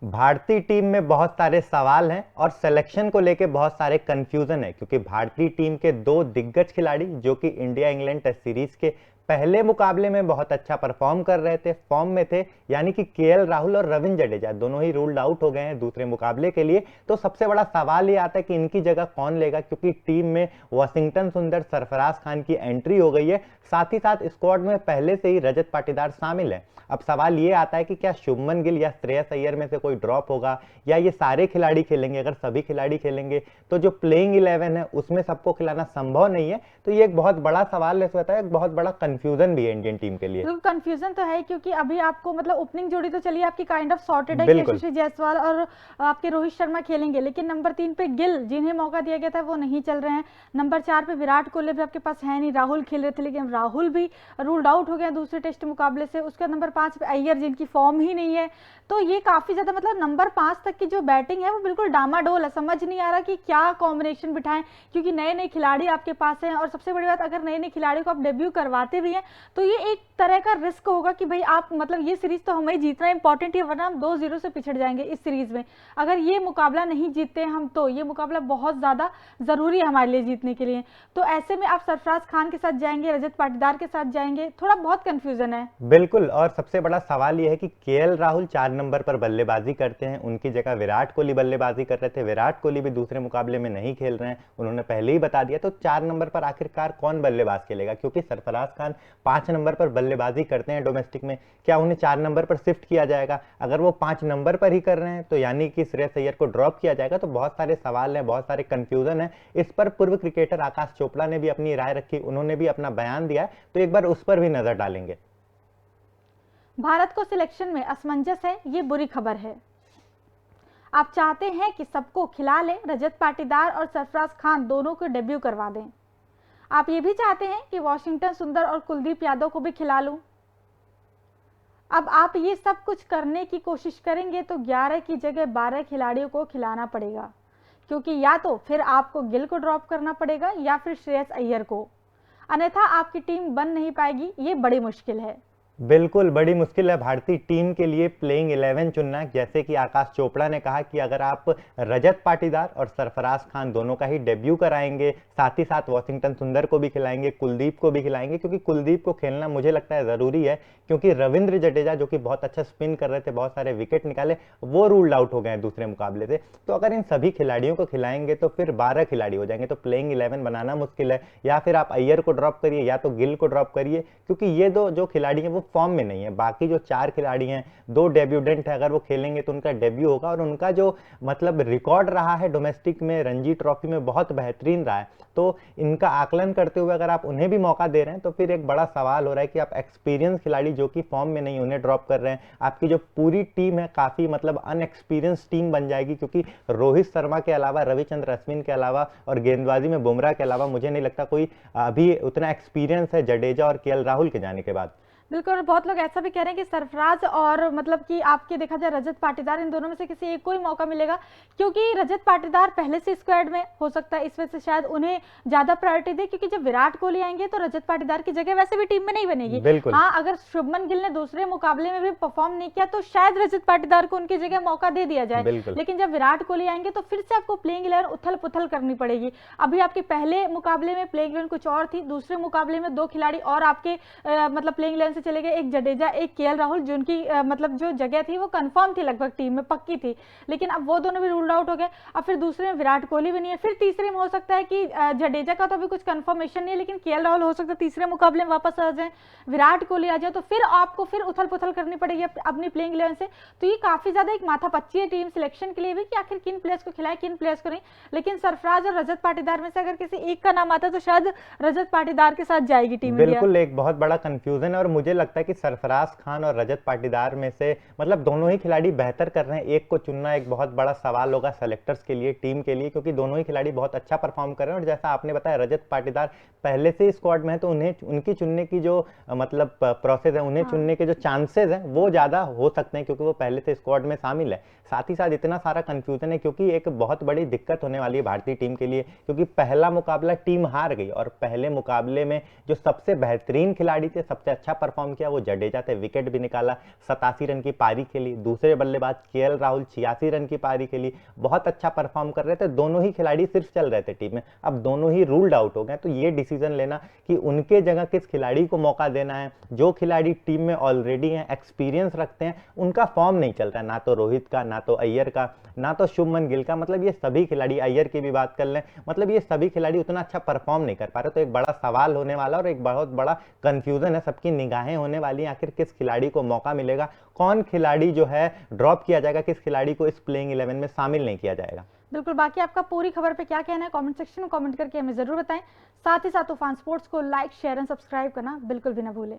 भारतीय टीम में बहुत सारे सवाल हैं और सिलेक्शन को लेके बहुत सारे कंफ्यूजन है, क्योंकि भारतीय टीम के दो दिग्गज खिलाड़ी जो कि इंडिया इंग्लैंड टेस्ट सीरीज के पहले मुकाबले में बहुत अच्छा परफॉर्म कर रहे थे, फॉर्म में थे, यानी कि केएल राहुल और रविंद्र जडेजा दोनों ही रूल्ड आउट हो गए हैं दूसरे मुकाबले के लिए। तो सबसे बड़ा सवाल ये आता है कि इनकी जगह कौन लेगा, क्योंकि टीम में वाशिंगटन सुंदर, सरफराज खान की एंट्री हो गई है, साथ ही साथ स्क्वाड में पहले से ही रजत पाटीदार शामिल है। अब सवाल ये आता है कि क्या शुभमन गिल या श्रेयस अय्यर में से कोई ड्रॉप होगा या ये सारे खिलाड़ी खेलेंगे। अगर सभी खिलाड़ी खेलेंगे तो जो प्लेइंग 11 है उसमें सबको खिलाना संभव नहीं है। तो ये एक बहुत बड़ा सवाल है, एक बहुत बड़ा कंफ्यूजन भी है इंडियन टीम के लिए। कंफ्यूजन तो है, क्योंकि अभी आपको मतलब ओपनिंग जोड़ी तो चलिए आपकी काइंड ऑफ सॉर्टेड है कि बिल्कुल यशस्वी जायसवाल और आपके रोहित शर्मा खेलेंगे, लेकिन नंबर 3 पे गिल जिन्हें मौका दिया गया था वो नहीं चल रहे हैं। नंबर 4 पे विराट कोहली भी आपके पास है नहीं, राहुल खेल रहे थे लेकिन राहुल भी रूल्ड आउट हो गया दूसरे टेस्ट मुकाबले से। उसके नंबर 5 पे अय्यर जिनकी फॉर्म ही नहीं है। तो ये काफी ज्यादा मतलब नंबर 5 तक की जो बैटिंग है वो बिल्कुल डामाडोल है, समझ नहीं आ रहा कि क्या कॉम्बिनेशन बिठाएं, क्योंकि नए नए खिलाड़ी आपके पास हैं। और सबसे बड़ी बात, अगर नए नए खिलाड़ी को आप डेब्यू करवाते भी हैं तो ये एक तरह का रिस्क होगा कि भाई आप मतलब ये सीरीज तो हमें जीतना इंपॉर्टेंट है, वरना हम 2-0 से पिछड़ जाएंगे इस सीरीज में। अगर ये मुकाबला नहीं जीतते हम तो ये मुकाबला बहुत ज्यादा जरूरी है हमारे लिए जीतने के लिए। तो ऐसे में आप सरफराज खान के साथ जाएंगे, रजत पाटीदार के साथ जाएंगे, थोड़ा बहुत कंफ्यूजन है। बिल्कुल। और सबसे बड़ा सवाल यह है कि केएल राहुल 4 नंबर पर बल्लेबाजी करते हैं, उनकी जगह विराट कोहली बल्लेबाजी कर रहे थे। विराट कोहली भी दूसरे मुकाबले में नहीं खेल रहे हैं, उन्होंने पहले ही बता दिया। तो 4 नंबर पर आखिरकार कौन बल्लेबाज खेलेगा, क्योंकि सरफराज खान 5 नंबर पर बल्लेबाजी करते हैं डोमेस्टिक में। क्या उन्हें 4 नंबर पर शिफ्ट किया जाएगा? अगर वो 5 नंबर पर ही कर रहे हैं तो यानी कि श्रेयस अय्यर को ड्रॉप किया जाएगा। तो बहुत सारे सवाल हैं, बहुत सारे कंफ्यूजन है। इस पर पूर्व क्रिकेटर आकाश चोपड़ा ने भी अपनी राय रखी, उन्होंने भी अपना बयान दिया, तो एक बार उस पर भी नजर डालेंगे। भारत को सिलेक्शन में असमंजस है, ये बुरी खबर है। आप चाहते हैं कि सबको खिला लें, रजत पाटीदार और सरफराज खान दोनों को डेब्यू करवा दें। आप ये भी चाहते हैं कि वाशिंगटन सुंदर और कुलदीप यादव को भी खिला लूं। अब आप ये सब कुछ करने की कोशिश करेंगे तो 11 की जगह 12 खिलाड़ियों को खिलाना पड़ेगा, क्योंकि या तो फिर आपको गिल को ड्रॉप करना पड़ेगा या फिर श्रेयस अय्यर को, अन्यथा आपकी टीम बन नहीं पाएगी। ये बड़ी मुश्किल है। बिल्कुल बड़ी मुश्किल है भारतीय टीम के लिए प्लेइंग 11 चुनना। जैसे कि आकाश चोपड़ा ने कहा कि अगर आप रजत पाटीदार और सरफराज खान दोनों का ही डेब्यू कराएंगे, साथ ही साथ वाशिंगटन सुंदर को भी खिलाएंगे, कुलदीप को भी खिलाएंगे, क्योंकि कुलदीप को खेलना मुझे लगता है ज़रूरी है, क्योंकि रविंद्र जडेजा जो कि बहुत अच्छा स्पिन कर रहे थे, बहुत सारे विकेट निकाले, वो रूल्ड आउट हो गए हैं दूसरे मुकाबले से। तो अगर इन सभी खिलाड़ियों को खिलाएंगे तो फिर 12 खिलाड़ी हो जाएंगे, तो प्लेइंग 11 बनाना मुश्किल है। या फिर आप अय्यर को ड्रॉप करिए या तो गिल को ड्रॉप करिए, क्योंकि ये दो जो खिलाड़ी हैं वो फॉर्म में नहीं है। बाकी जो 4 खिलाड़ी हैं, 2 डेब्यूडेंट है, अगर वो खेलेंगे तो उनका डेब्यू होगा। और उनका जो मतलब रिकॉर्ड रहा है डोमेस्टिक में, रणजी ट्रॉफी में बहुत बेहतरीन रहा है। तो इनका आकलन करते हुए अगर आप उन्हें भी मौका दे रहे हैं तो फिर एक बड़ा सवाल हो रहा है कि आप एक्सपीरियंस खिलाड़ी जो कि फॉर्म में नहीं उन्हें ड्रॉप कर रहे हैं। आपकी जो पूरी टीम है काफी मतलब अनएक्सपीरियंस टीम बन जाएगी, क्योंकि रोहित शर्मा के अलावा, रविचंद्र अश्विन के अलावा और गेंदबाजी में बुमराह के अलावा मुझे नहीं लगता कोई अभी उतना एक्सपीरियंस है जडेजा और केएल राहुल के जाने के बाद। बिल्कुल। और बहुत लोग ऐसा भी कह रहे हैं कि सरफराज और मतलब कि आपके देखा जाए रजत पाटीदार, इन दोनों में से किसी एक को ही मौका मिलेगा, क्योंकि रजत पाटीदार पहले से स्क्वाड में हो सकता है, इस वजह से शायद उन्हें ज्यादा प्रायोरिटी दे, क्योंकि जब विराट कोहली आएंगे तो रजत पाटीदार की जगह वैसे भी टीम में नहीं बनेगी। बिल्कुल हाँ, अगर शुभमन गिल ने दूसरे मुकाबले में भी परफॉर्म नहीं किया तो शायद रजत पाटीदार को उनकी जगह मौका दे दिया जाए, लेकिन जब विराट कोहली आएंगे तो फिर से आपको प्लेइंग 11 उथल पुथल करनी पड़ेगी। अभी आपके पहले मुकाबले में प्लेइंग 11 कुछ और थी, दूसरे मुकाबले में 2 खिलाड़ी और आपके मतलब प्लेइंग 11 से चले गए, एक जडेजा, एक केएल राहुल, जिनकी मतलब जो जगह थी वो कंफर्म थी, लगभग टीम में पक्की थी, लेकिन अब वो दोनों भी रूल्ड आउट हो गए। अब फिर दूसरे में विराट कोहली भी नहीं है, फिर तीसरे में हो सकता है कि जडेजा का तो अभी कुछ कंफर्मेशन नहीं है, लेकिन केएल राहुल हो सकता है तीसरे मुकाबले में वापस आ जाए, विराट कोहली आ जाए, तो फिर आपको फिर उथल पुथल करनी पड़ेगी अपनी प्लेइंग 11 से। तो ये काफी ज्यादा एक माथापच्ची है टीम सिलेक्शन के लिए भी कि आखिर किन प्लेयर्स को खिलाए, किन प्लेयर्स को नहीं। लेकिन सरफराज और रजत पाटीदार में से अगर किसी एक का नाम आता है तो शायद रजत पाटीदार के साथ जाएगी टीम इंडिया। बिल्कुल एक बहुत बड़ा कंफ्यूजन है, और मुझे लगता है कि सरफराज खान और रजत पाटीदार में से मतलब दोनों ही खिलाड़ी बेहतर कर रहे हैं। एक को चुनना एक बहुत बड़ा सवाल होगा सेलेक्टर्स के लिए, टीम के लिए, क्योंकि दोनों ही खिलाड़ी बहुत अच्छा परफॉर्म कर रहे हैं। और जैसा आपने बताया रजत पाटीदार पहले से स्क्वाड में है, तो उन्हें उनकी चुनने की जो मतलब प्रोसेस है, उन्हें चुनने के जो चांसेस हैं वो ज्यादा हो सकते हैं, क्योंकि वो पहले से स्क्वाड में शामिल है। साथ ही साथ इतना सारा कंफ्यूजन है क्योंकि एक बहुत बड़ी दिक्कत होने वाली है भारतीय टीम के लिए, क्योंकि पहला मुकाबला टीम हार गई और पहले मुकाबले में जो सबसे बेहतरीन खिलाड़ी थे, सबसे अच्छा परफॉर्म परफॉर्म किया, वो जडेजा थे, विकेट भी निकाला, 87 रन की पारी खेली। दूसरे बल्लेबाज केएल राहुल 86 रन की पारी खेली, बहुत अच्छा परफॉर्म कर रहे थे। दोनों ही खिलाड़ी सिर्फ चल रहे थे टीम में, अब दोनों ही रूल्ड आउट हो गए। तो ये डिसीजन लेना कि उनके जगह किस खिलाड़ी को मौका देना है, जो खिलाड़ी टीम में ऑलरेडी हैं, एक्सपीरियंस रखते हैं, उनका फॉर्म नहीं चल रहा है, ना तो रोहित का, ना तो अय्यर का, ना तो शुभमन गिल का। मतलब ये सभी खिलाड़ी, अय्यर की भी बात कर लें, मतलब ये सभी खिलाड़ी उतना अच्छा परफॉर्म नहीं कर पा रहे। तो एक बड़ा सवाल होने वाला और एक बहुत बड़ा कंफ्यूजन है, सबकी निगाहें होने वाली हैं, आखिर किस खिलाड़ी को मौका मिलेगा, कौन खिलाड़ी जो है ड्रॉप किया जाएगा, किस खिलाड़ी को इस प्लेइंग 11 में शामिल नहीं किया जाएगा। बिल्कुल, बाकी आपका पूरी खबर पे क्या कहना है कमेंट सेक्शन में कमेंट करके हमें जरूर बताएं। साथ ही साथ तूफान स्पोर्ट्स को लाइक, शेयर एंड सब्सक्राइब करना बिल्कुल भी ना भूलें।